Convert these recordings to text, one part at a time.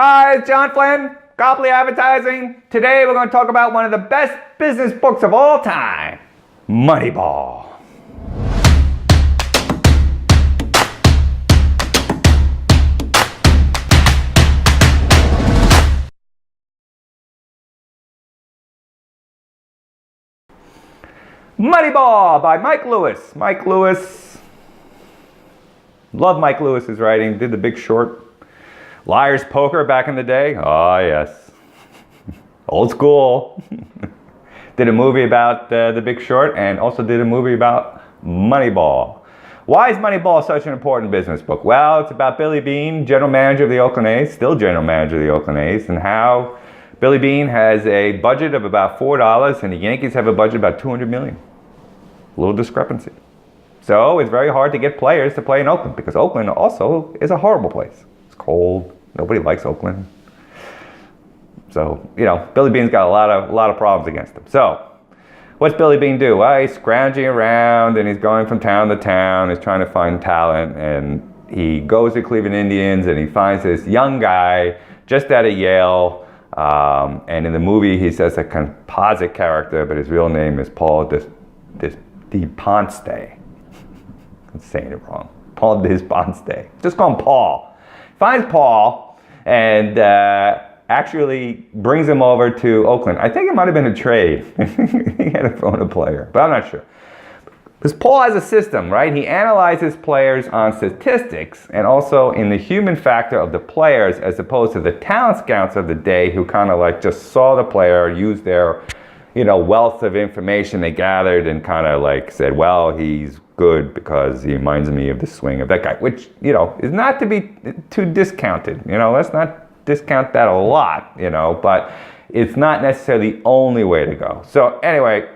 Hi, it's John Flynn, Copley Advertising. Today we're going to talk about one of the best business books of all time, Moneyball. Moneyball by Mike Lewis. Mike Lewis, love Mike Lewis's writing, did The Big Short, Liar's Poker back in the day. Oh yes, old school. Did a movie about The Big Short and also did a movie about Moneyball. Why is Moneyball such an important business book? Well, it's about Billy Beane, general manager of the Oakland A's, still general manager of the Oakland A's, and how Billy Beane has a budget of about $4 and the Yankees have a budget of about $200 million. A little discrepancy. So it's very hard to get players to play in Oakland because Oakland also is a horrible place. It's cold. Nobody likes Oakland. So, you know, Billy Beane's got a lot of problems against him. So, what's Billy Beane do? Well, he's scrounging around and he's going from town to town. He's trying to find talent, and he goes to Cleveland Indians and he finds this young guy just out of Yale. And in the movie, he says a composite character, but his real name is Paul DePonste. I'm saying it wrong. Paul DePonste. Just call him Paul. Finds Paul and actually brings him over to Oakland. I think it might have been a trade. He had to phone a player, but I'm not sure. Because Paul has a system, right? He analyzes players on statistics and also in the human factor of the players as opposed to the talent scouts of the day who kind of like just saw the player, used their, you know, wealth of information they gathered and kind of like said, well, he's good because he reminds me of the swing of that guy, which, you know, is not to be too discounted. You know, let's not discount that a lot, you know, but it's not necessarily the only way to go. So anyway,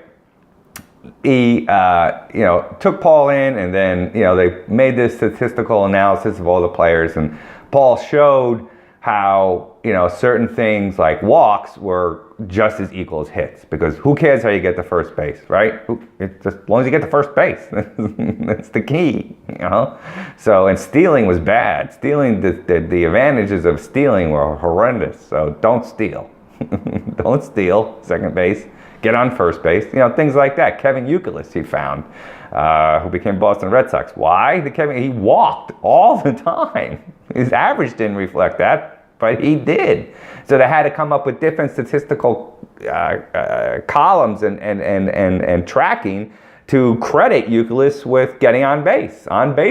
he, you know, took Paul in and then, you know, they made this statistical analysis of all the players, and Paul showed how, you know, certain things like walks were just as equal as hits, because who cares how you get to first base, right? It's just, as long as you get to first base, that's the key, you know? So, and stealing was bad. Stealing, the advantages of stealing were horrendous, so don't steal. Don't steal second base. Get on first base, you know, things like that. Kevin Youkilis, he found, who became Boston Red Sox. Why? He walked all the time. His average didn't reflect that, but he did. So they had to come up with different statistical columns and tracking to credit Youkilis with getting on base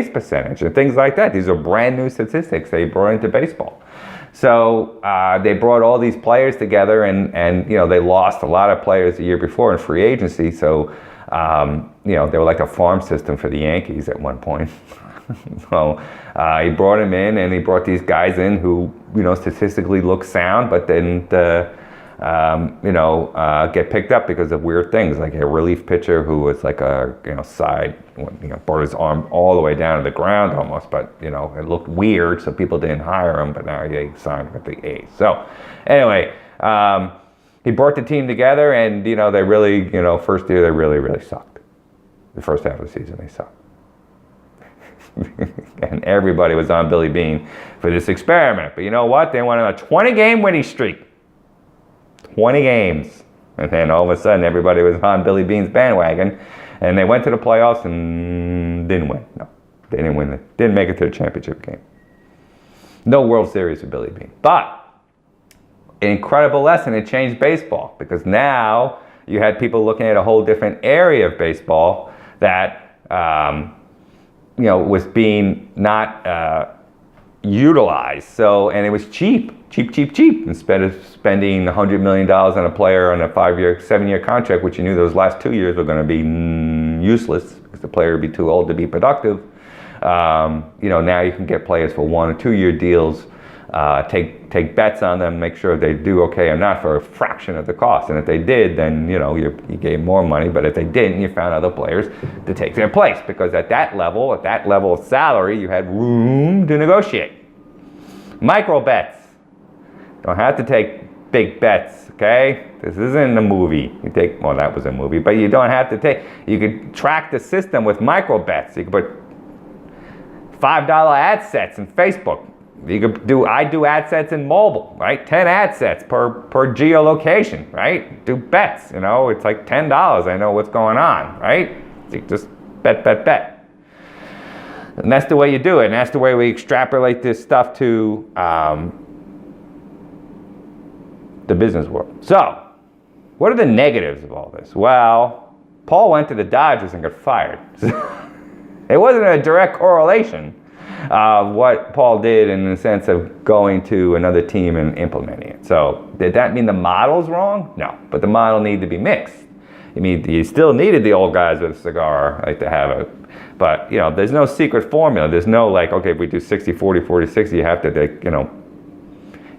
percentage, and things like that. These are brand new statistics they brought into baseball. So they brought all these players together, and you know, they lost a lot of players the year before in free agency. So you know, they were like a farm system for the Yankees at one point. So he brought him in, and he brought these guys in who, you know, statistically look sound, but didn't you know, get picked up because of weird things, like a relief pitcher who was like a, you know, side, you know, brought his arm all the way down to the ground almost, but, you know, it looked weird, so people didn't hire him, but now he signed with the A's. So anyway, he brought the team together, and, you know, they really, you know, first year they really sucked. The first half of the season they sucked. And everybody was on Billy Beane for this experiment. But you know what? They went on a 20-game winning streak. 20 games. And then all of a sudden, everybody was on Billy Beane's bandwagon. And they went to the playoffs and didn't win. No, they didn't win. Didn't make it to the championship game. No World Series for Billy Beane. But an incredible lesson. It changed baseball. Because now you had people looking at a whole different area of baseball that you know, was being not utilized. So, and it was cheap. Instead of spending $100 million on a player on a 7-year contract, which you knew those last 2 years were going to be useless because the player would be too old to be productive. You know, now you can get players for 1 or 2 year deals, take bets on them, make sure they do okay or not for a fraction of the cost. And if they did, then, you know, you gave more money. But if they didn't, you found other players to take their place, because at that level of salary, you had room to negotiate. Micro bets. Don't have to take big bets, okay? This isn't a movie. You take, well, that was a movie, but you don't have to take, you could track the system with micro bets. You could put $5 ad sets in Facebook. You could do, I do ad sets in mobile, right? 10 ad sets per geolocation, right? Do bets, you know, it's like $10. I know what's going on, right? You just bet. And that's the way you do it. And that's the way we extrapolate this stuff to the business world. So, what are the negatives of all this? Well, Paul went to the Dodgers and got fired. It wasn't a direct correlation. What Paul did in the sense of going to another team and implementing it. So did that mean the model's wrong? No, but the model needed to be mixed. I mean, you still needed the old guys with a cigar, like to have a, but you know, there's no secret formula. There's no like, okay, if we do 60, 40, 40, 60, you have to, like, you know,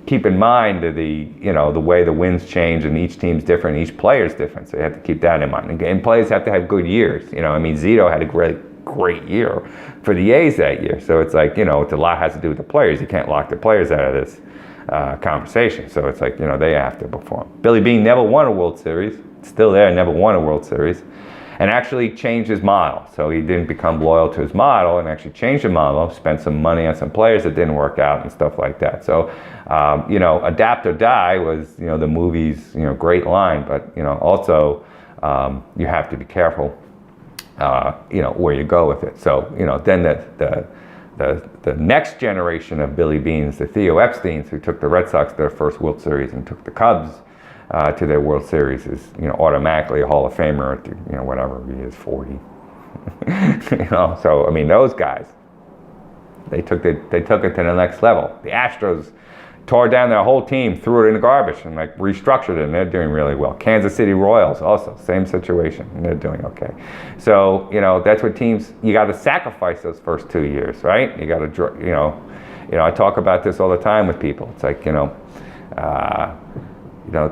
keep in mind the, you know, the way the winds change and each team's different, each player's different. So you have to keep that in mind. And players have to have good years. You know, I mean, Zito had a great year for the A's that year. So it's like, you know, it's a lot has to do with the players. You can't lock the players out of this conversation. So it's like, you know, they have to perform. Billy Beane never won a World Series. Still there, never won a World Series. And actually changed his model. So he didn't become loyal to his model and actually changed the model, spent some money on some players that didn't work out and stuff like that. So, you know, adapt or die was, you know, the movie's, you know, great line. But, you know, also you have to be careful you know, where you go with it. So, you know, then the next generation of Billy Beanes, the Theo Epsteins, who took the Red Sox to their first World Series and took the Cubs to their World Series, is, you know, automatically a Hall of Famer at, you know, whatever he is, 40. You know, so I mean, those guys, they took it to the next level. The Astros tore down their whole team, threw it in the garbage, and like restructured it, and they're doing really well. Kansas City Royals also, same situation, and they're doing okay. So, you know, that's what teams, you got to sacrifice those first 2 years, right? You got to, you know, I talk about this all the time with people. It's like, you know,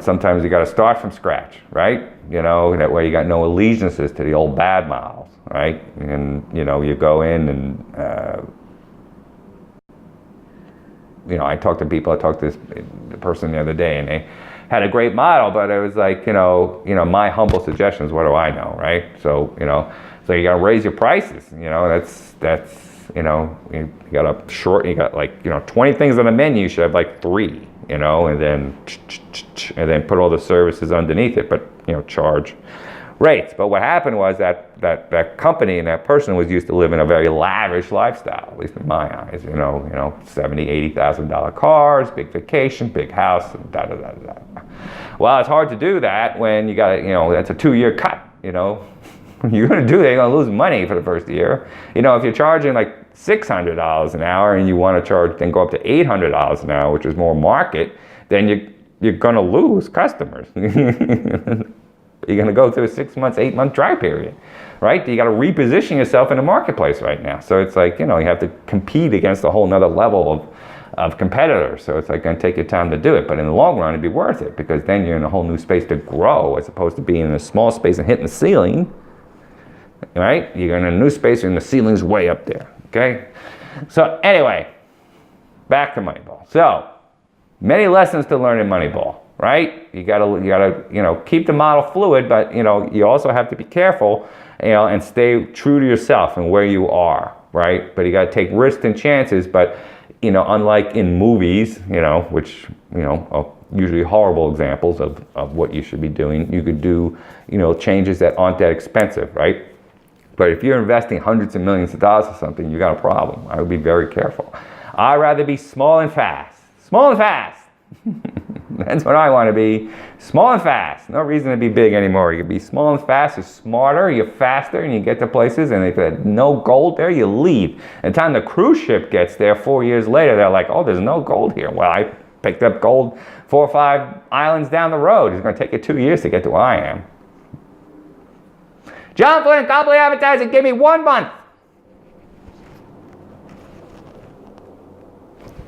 sometimes you got to start from scratch, right? You know, that way you got no allegiances to the old bad models, right? And, you know, you go in and, you know, I talked to this person the other day, and they had a great model, but it was like, you know, my humble suggestions, what do I know, right? So, you know, so you got to raise your prices, you know, that's, you know, you got like, you know, 20 things on the menu, you should have like 3, you know, and then put all the services underneath it, but, you know, charge rates. But what happened was that company and that person was used to live in a very lavish lifestyle, at least in my eyes, you know, $70,000, $80,000 cars, big vacation, big house, and da da da da. Well, it's hard to do that when you got, you know, that's a 2-year cut, you know. You're gonna do that, you're gonna lose money for the first year. You know, if you're charging like $600 an hour and you want to charge, then go up to $800 an hour, which is more market, then you're gonna lose customers. You're going to go through a 6 months, 8 month dry period, right? You got to reposition yourself in the marketplace right now. So it's like, you know, you have to compete against a whole nother level of competitors. So it's like going to take your time to do it. But in the long run, it'd be worth it, because then you're in a whole new space to grow, as opposed to being in a small space and hitting the ceiling, right? You're in a new space and the ceiling's way up there, okay? So anyway, back to Moneyball. So many lessons to learn in Moneyball. Right? You gotta, you know, keep the model fluid, but, you know, you also have to be careful, you know, and stay true to yourself and where you are, right? But you gotta take risks and chances, but, you know, unlike in movies, you know, which, you know, are usually horrible examples of what you should be doing, you could do, you know, changes that aren't that expensive, right? But if you're investing hundreds of millions of dollars or something, you got a problem. I would be very careful. I'd rather be small and fast. Small and fast. That's what I want to be. Small and fast. No reason to be big anymore. You can be small and fast. You're smarter, you're faster, and you get to places, and if there's no gold there, you leave. And the time the cruise ship gets there 4 years later, they're like, oh, there's no gold here. Well, I picked up gold 4 or 5 islands down the road. It's going to take you 2 years to get to where I am. John Flynn, Copley Advertising, give me 1 month.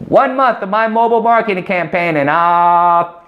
1 month of my mobile marketing campaign, and I'll